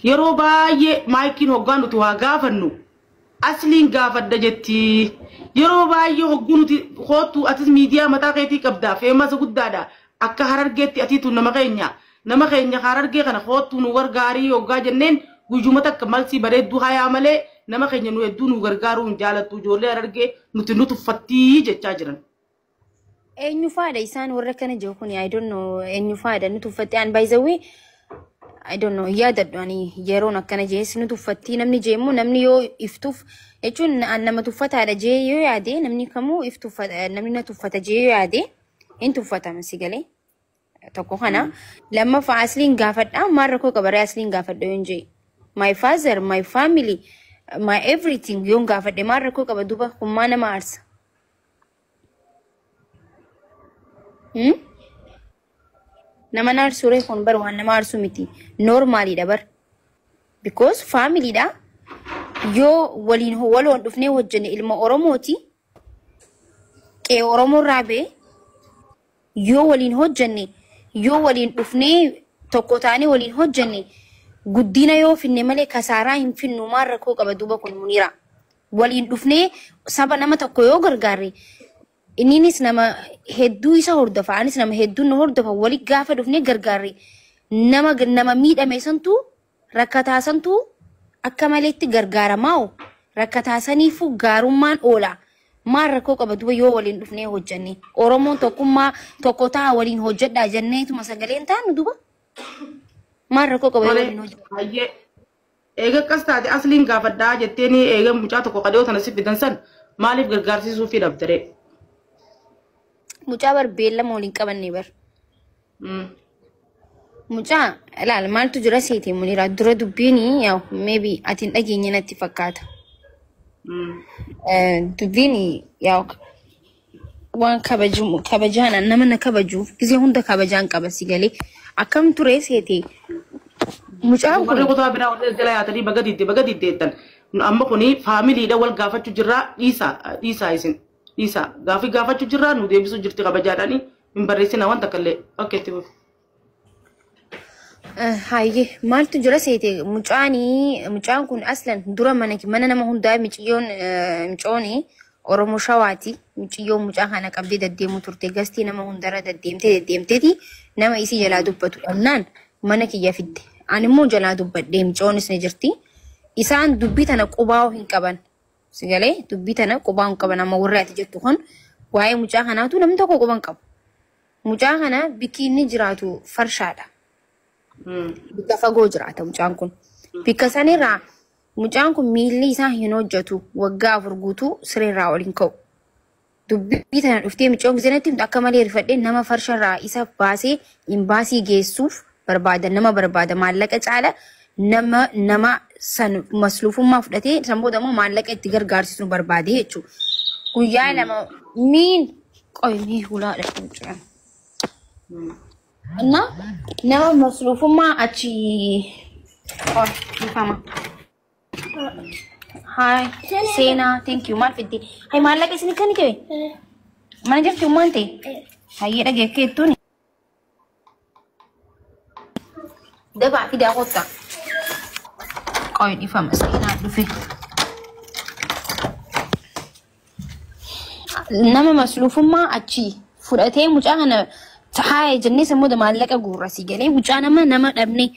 Yeroo baay'ee maayikiin hoggaan nuti waa gaafannu asliin gaafadda jetti. Yeroo baay'ee hoggu nuti hootu atis miidiyaa mataa keetii qabdaa feemasa guddaadha. Akka harargeetti atiitu nama keenya harargee kana hootu nu gargaarii hoggaa jenneen guyyuma takka malsii bareedduu hayaa malee nama keenya nu hedduu nu gargaaruu hin jaalattu ijoollee harargee nuti nu tuffattii jechaa jiran. Eenyu faada isaan warra kana jiru kun I don't know eenyu faada nu tuffatti an by the way I don't know yaadadhu ani yeroon akkana jees nu tuffatti namni jeemu namni yoo iftuuf jechuun nama tuffataadha jee yoo yaade namni kamuu iftuffata namni na tuffata jee yoo yaade hin tuffatama si galee tokko kana lammaffaa asliin gaafadha maal rakkoo qabaree asliin gaafadha yoon jee my father my family my everything yoon gaafadhe maal rakkoo qaba duba kummaa nama aarsa. Nama naarsuure kun bar waan nama aarsu miti normally da bar because family da yoo waloon dhufnee hojjenne ilma Oromooti qee Oromoo raabe yoo waliin hojjenne yoo waliin dhufnee tokko taane waliin hojjenne guddina yoo finne malee kasaaraa hin finnu maal rakkoo qaba duba kun Muniira waliin dhufnee saba nama tokko yoo gargaarre Ininis nama hedduu isa hordofa anis nama hedduu na hordofa wali gaafa dhufnee gargaarre nama miidhame santu rakkataa santu akka maleetti gargaaramaa rakkataa saniifu gaarummaan oola maal rakkoo qaba duba yoo waliin dhufnee hojjenne Oromoon tokkummaa tokko taa waliin hojjedhaa jenneetuma sagaleen taanu duba maal rakkoo qaba yoo waliin hojjedhaa. Eega akkas taate asliin gaafadhaa jetteeni eega mucaa tokko qadhoo tana si fidan san maaliif gargaarsisuu fi dhabdare? Mucaa bar beellama waliin qabanne bar. Mucaa ilaal maaltu jira seete Muniira dura dubbiini yaw maybe atiin dhageenye natti fakkaata. Dubbiini yaw waan kabajaan nama na kabajuuf gisee hunda kabajaan qaba si galee akkam ture seete mucaa kun warri kutaa biraa wal jala yaatanii baga diddeettan amma kuni faamiliidha wal gaafachuu jirraa dhiisaa isin. Isa gaafachuu jirraa nu deebisuu jirti kabajaadhaani hin barreessina wanta kallee okkeetti buuf. Hayyee maaltu jira seete mucaan kun aslan dura mana nama hundaa micooni Oromoo Shawaati miciyoo mucaa kana qabdee deddeemu turte gastii nama hundarra deddeemteeti nama isii jalaa dubbatu dhabnaan mana kiyya fidde ani immoo jalaa dubbadhee micoonis ni jirti isaan dubbii tana qubaa hin qaban. Sigalee dubbii tana qubaan qaban amma warra ati jettu kun waa'ee mucaa kanaatu namni tokko quban qabu. Mucaa kana bikki inni jiraatu farshaadha. Bikka fagoo jiraata mucaan kun. Bikka sanirraa mucaan kun miilli isaa hin hojjetu waggaa 4 guutuu sireerraa waliin ka'u. Dubbii tana dhuftee micoon giseenatti akka malee rifadhee nama farsharraa isa baasee imbaasii geessuuf barbaada nama barbaada maallaqa caala nama san masluufummaa fudhatee sanboota immoo maallaqa itti gargaarsisu barbaade jechuudha. Guyyaa lama qoyii hulaadha jechuudha. Nama masluufummaa achi ifama. Hi, Sena, thank you. Maal fiddi? Hai maallaqa isin kan kee? Mana jirti ummaan ta'e? Hayyee dhageekkeettuuni. Dabaa fidaa kottaa. Qoyii ifama Seenaa dhufe. Nama masluufummaa achi fudhatee mucaa kana taa'ee jennee sammuu maallaqa guurra si galee mucaa nama dhabne.